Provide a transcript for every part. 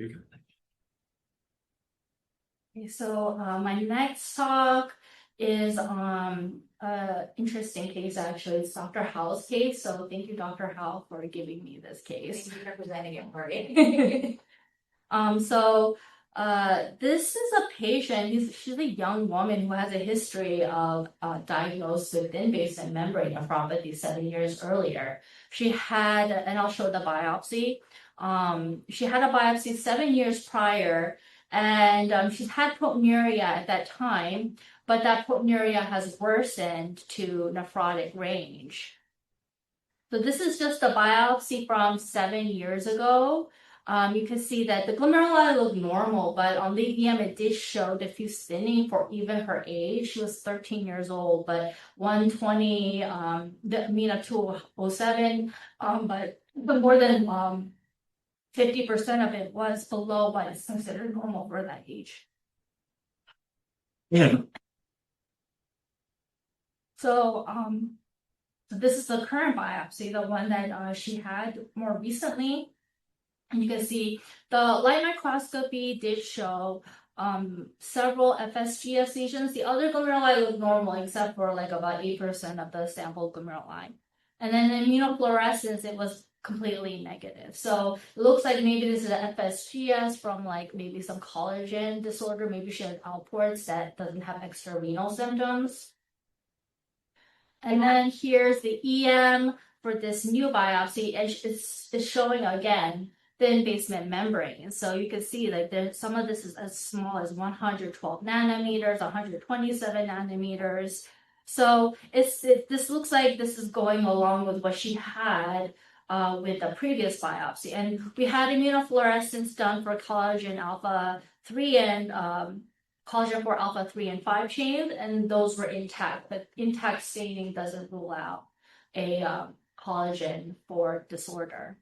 Okay, so my next talk is interesting case actually. It's Dr. Howe's case. So thank you, Dr. Howe, for giving me this case. Thank you for presenting it for me. This is a patient. She's a young woman who has a history of diagnosed with thin basement membrane nephropathy 7 years earlier. She had, and I'll show the biopsy. She had a biopsy 7 years prior, and she's had proteinuria at that time, but that proteinuria has worsened to nephrotic range. So this is just a biopsy from 7 years ago. You can see that the glomeruli look normal, but on the EM it did show diffuse thinning for even her age. She was 13 years old, but 120, the mean of 207, but more than 50% of it was below what is considered normal for that age. Yeah. So this is the current biopsy, the one that she had more recently. And you can see the light microscopy did show several FSGS lesions. The other glomeruli look normal, except for like about 8% of the sample glomeruli. And then in immunofluorescence, it was completely negative. So it looks like maybe this is an FSGS from like maybe some collagen disorder. Maybe she has outports that doesn't have extrarenal symptoms. And then here's the EM for this new biopsy. It's showing again thin basement membrane. So you can see like there's some of this is as small as 112 nanometers, 127 nanometers. So this looks like this is going along with what she had with the previous biopsy. And we had immunofluorescence done for collagen alpha 3 and collagen 4 alpha 3 and 5 chains, and those were intact, but intact staining doesn't rule out a collagen 4 disorder.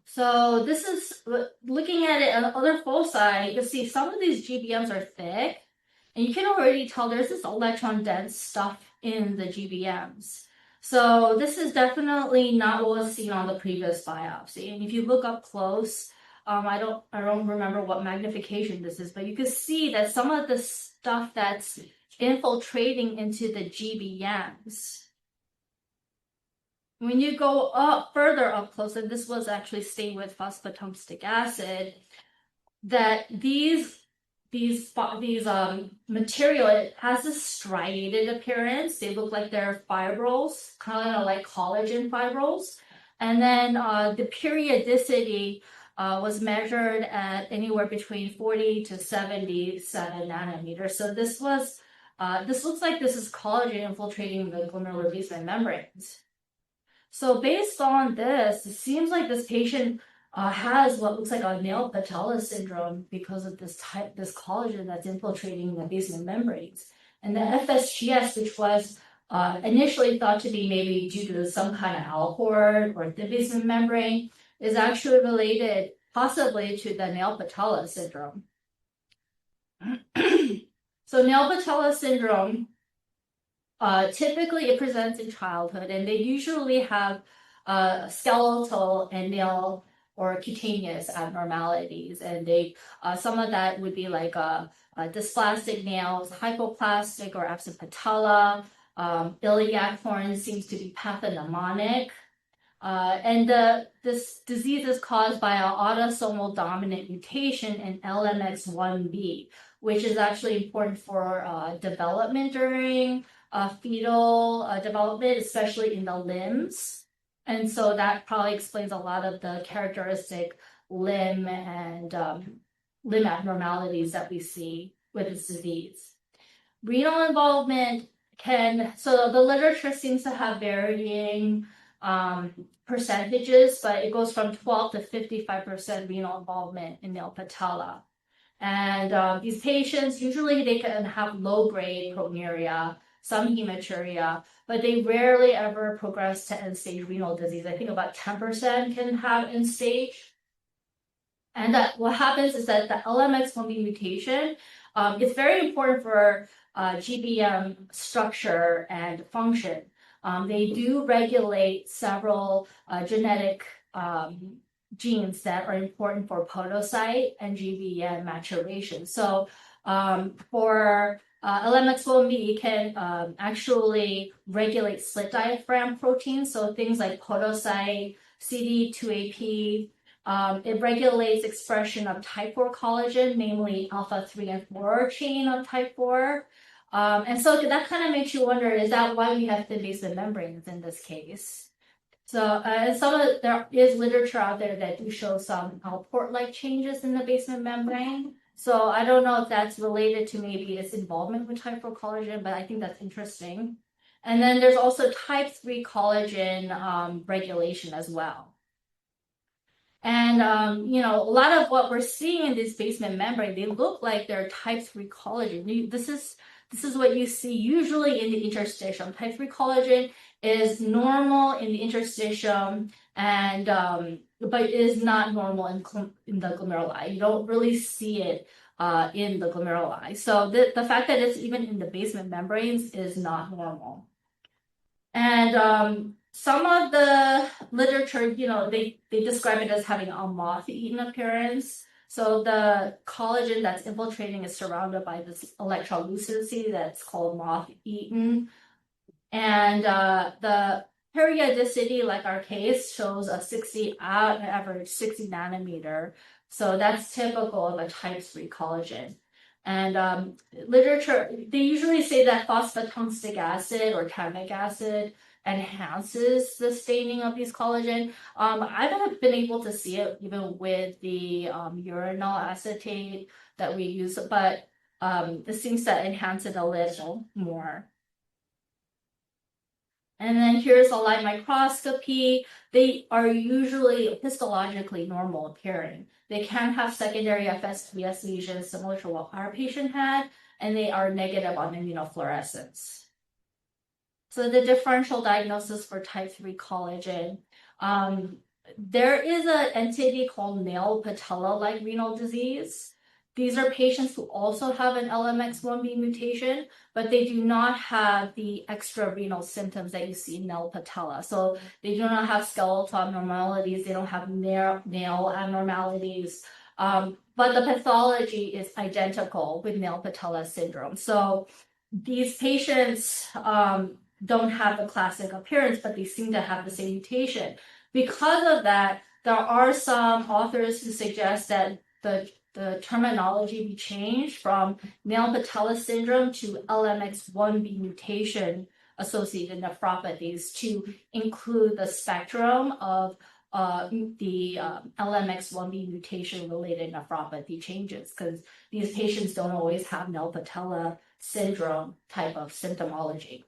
So this is looking at it on the other foci. You can see some of these GBMs are thick, and you can already tell there's this electron dense stuff in the GBMs. So this is definitely not what was seen on the previous biopsy. And if you look up close, I don't remember what magnification this is, but you can see that some of the stuff that's infiltrating into the GBMs. When you go up further up close, and this was actually stained with phosphatungstic acid, that these material, it has this striated appearance. They look like they're fibrils, kind of like collagen fibrils. And then the periodicity was measured at anywhere between 40 to 77 nanometers. So this looks like this is collagen infiltrating the glomerular basement membranes. So based on this, it seems like this patient has what looks like a nail patella syndrome because of this collagen that's infiltrating the basement membranes. And the FSGS, which was initially thought to be maybe due to some kind of alport or the basement membrane, is actually related possibly to the nail patella syndrome. So nail patella syndrome, typically it presents in childhood, and they usually have skeletal and nail or cutaneous abnormalities, and some of that would be like dysplastic nails, hypoplastic or absent patella. Iliac horn seems to be pathognomonic. And this disease is caused by an autosomal dominant mutation in LMX1B, which is actually important for development during fetal development, especially in the limbs. And so that probably explains a lot of the characteristic limb and limb abnormalities that we see with this disease. Renal involvement so the literature seems to have varying percentages, but it goes from 12 to 55% renal involvement in nail patella. And these patients, usually they can have low-grade proteinuria, some hematuria, but they rarely ever progress to end-stage renal disease. I think about 10% can have end-stage. And what happens is that the LMX1B mutation is very important for GBM structure and function. They do regulate several genetic genes that are important for podocyte and GBM maturation. So for LMX1B can actually regulate slit diaphragm proteins, so things like podocyte, CD2AP. It regulates expression of type 4 collagen, namely alpha 3 and 4 chain of type 4. And so that kind of makes you wonder, is that why we have thin basement membranes in this case? So there is literature out there that do show some port-like changes in the basement membrane. So I don't know if that's related to maybe its involvement with type 4 collagen, but I think that's interesting. And then there's also type 3 collagen regulation as well. And a lot of what we're seeing in this basement membrane, they look like they're type 3 collagen. This is what you see usually in the interstitium. Type 3 collagen is normal in the interstitium, and but is not normal in the glomeruli. You don't really see it in the glomeruli. So the fact that it's even in the basement membranes is not normal. And some of the literature, they describe it as having a moth-eaten appearance. So the collagen that's infiltrating is surrounded by this electrolucency that's called moth-eaten. And the periodicity, like our case, shows a average 60 nanometer. So that's typical of a type 3 collagen. And literature, they usually say that phosphatungstic acid or tamic acid enhances the staining of these collagen. I haven't been able to see it even with the uranyl acetate that we use, but this seems to enhance it a little more. And then here's a light microscopy. They are usually histologically normal appearing. They can have secondary FSTS lesions similar to what our patient had, and they are negative on immunofluorescence. So the differential diagnosis for type 3 collagen, there is an entity called nail patella-like renal disease. These are patients who also have an LMX1B mutation, but they do not have the extrarenal symptoms that you see in nail patella. So they do not have skeletal abnormalities, they don't have nail abnormalities, but the pathology is identical with nail patella syndrome. So these patients don't have the classic appearance, but they seem to have the same mutation. Because of that, there are some authors who suggest that the terminology be changed from nail patella syndrome to LMX1B mutation associated nephropathies to include the spectrum of the LMX1B mutation related nephropathy changes, because these patients don't always have nail patella syndrome type of symptomology.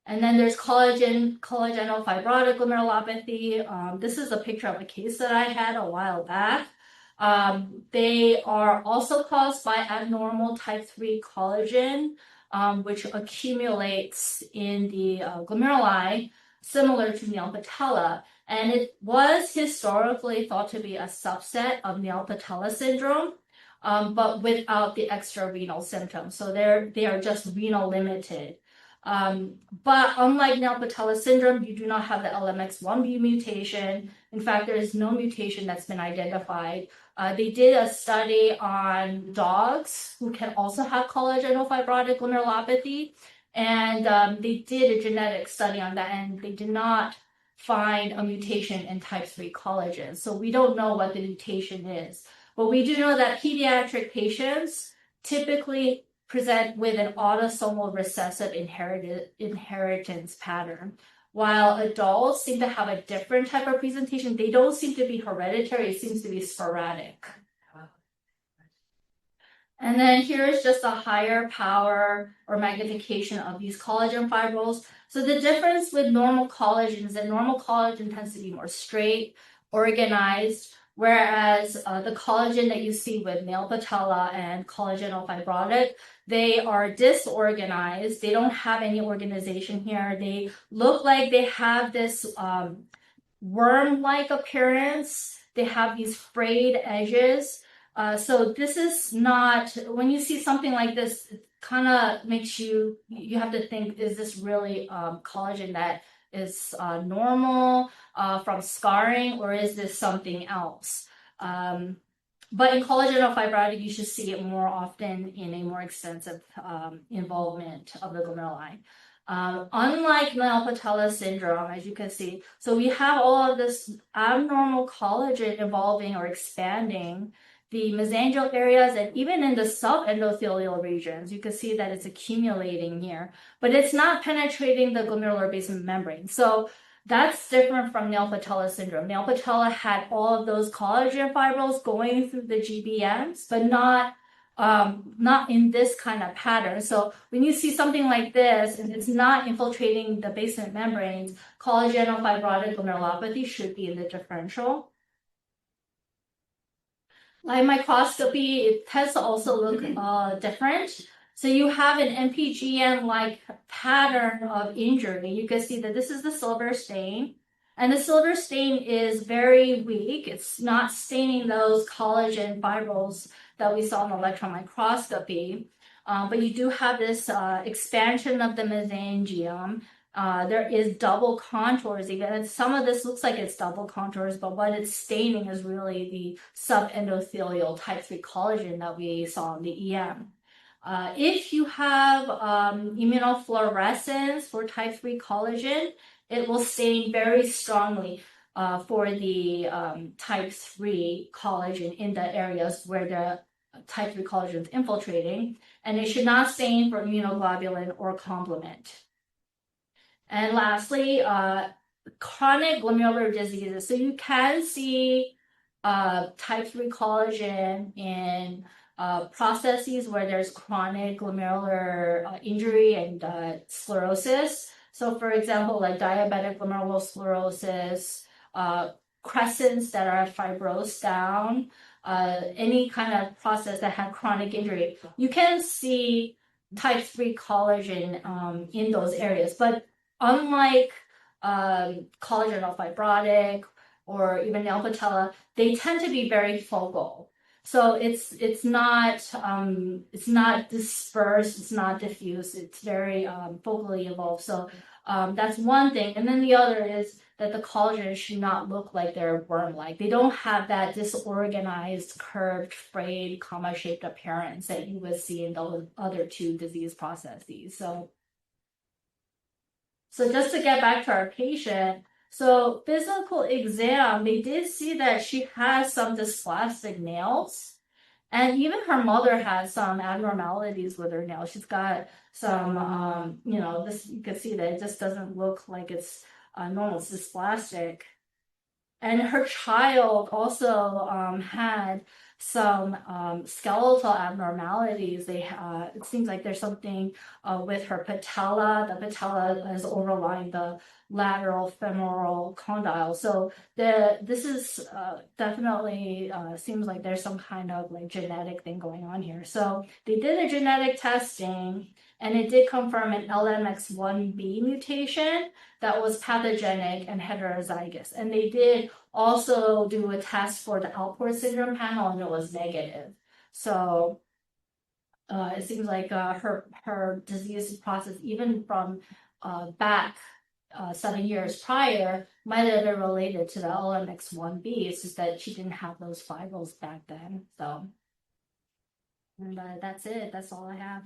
And then there's congenital fibrotic glomerulopathy. This is a picture of a case that I had a while back. They are also caused by abnormal type 3 collagen, which accumulates in the glomeruli, similar to nail patella. And it was historically thought to be a subset of nail patella syndrome, but without the extrarenal symptoms. So they are just renal limited. But unlike nail patella syndrome, you do not have the LMX1B mutation. In fact, there is no mutation that's been identified. They did a study on dogs who can also have congenital fibrotic glomerulopathy, and they did a genetic study on that, and they did not find a mutation in type 3 collagen. So we don't know what the mutation is. But we do know that pediatric patients typically present with an autosomal recessive inheritance pattern. While adults seem to have a different type of presentation, they don't seem to be hereditary, it seems to be sporadic. And then here's just a higher power or magnification of these collagen fibrils. So the difference with normal collagen is that normal collagen tends to be more straight, organized, whereas the collagen that you see with nail patella and congenital fibrotic, they are disorganized. They don't have any organization here. They look like they have this worm-like appearance. They have these frayed edges. So this is not, when you see something like this, it kind of makes you have to think, is this really collagen that is normal from scarring, or is this something else? But in collagenofibrotic, you should see it more often in a more extensive involvement of the glomeruli. Unlike Neil patella syndrome, as you can see, so we have all of this abnormal collagen evolving or expanding the mesangial areas, and even in the subendothelial regions, you can see that it's accumulating here, but it's not penetrating the glomerular basement membrane. So that's different from Neil patella syndrome. Neil patella had all of those collagen fibrils going through the GBMs, but not in this kind of pattern. So when you see something like this and it's not infiltrating the basement membranes, collagenofibrotic glomerulopathy should be in the differential. Light microscopy, it tends to also look different. So you have an MPGN-like pattern of injury. You can see that this is the silver stain. And the silver stain is very weak. It's not staining those collagen fibrils that we saw in electron microscopy. But you do have this expansion of the mesangium. There is double contours even. Some of this looks like it's double contours, but what it's staining is really the subendothelial type 3 collagen that we saw in the EM. If you have immunofluorescence for type 3 collagen, it will stain very strongly for the type 3 collagen in the areas where the type 3 collagen is infiltrating, and it should not stain for immunoglobulin or complement. And lastly, chronic glomerular diseases. So you can see type 3 collagen in processes where there's chronic glomerular injury and sclerosis. So for example, like diabetic glomerulosclerosis, crescents that are fibrosed down, any kind of process that had chronic injury, you can see type 3 collagen in those areas. But unlike collagenofibrotic or even Neil patella, they tend to be very focal. So it's not dispersed, it's not diffuse, it's very focally involved. So that's one thing. And then the other is that the collagen should not look like they're worm-like. They don't have that disorganized, curved, frayed, comma-shaped appearance that you would see in those other two disease processes. So just to get back to our patient, so physical exam, they did see that she has some dysplastic nails. And even her mother has some abnormalities with her nails. She's got some, this, you can see that it just doesn't look like it's normal, it's dysplastic. And her child also had some skeletal abnormalities. It seems like there's something with her patella. The patella is overlying the lateral femoral condyle. So this is definitely seems like there's some kind of like genetic thing going on here. So they did a genetic testing, and it did confirm an LMX1B mutation that was pathogenic and heterozygous. And they did also do a test for the Alport syndrome panel, and it was negative. So it seems like her disease process, even from back 7 years prior, might have been related to the LMX1B. It's just that she didn't have those fibrils back then. So, and that's it. That's all I have.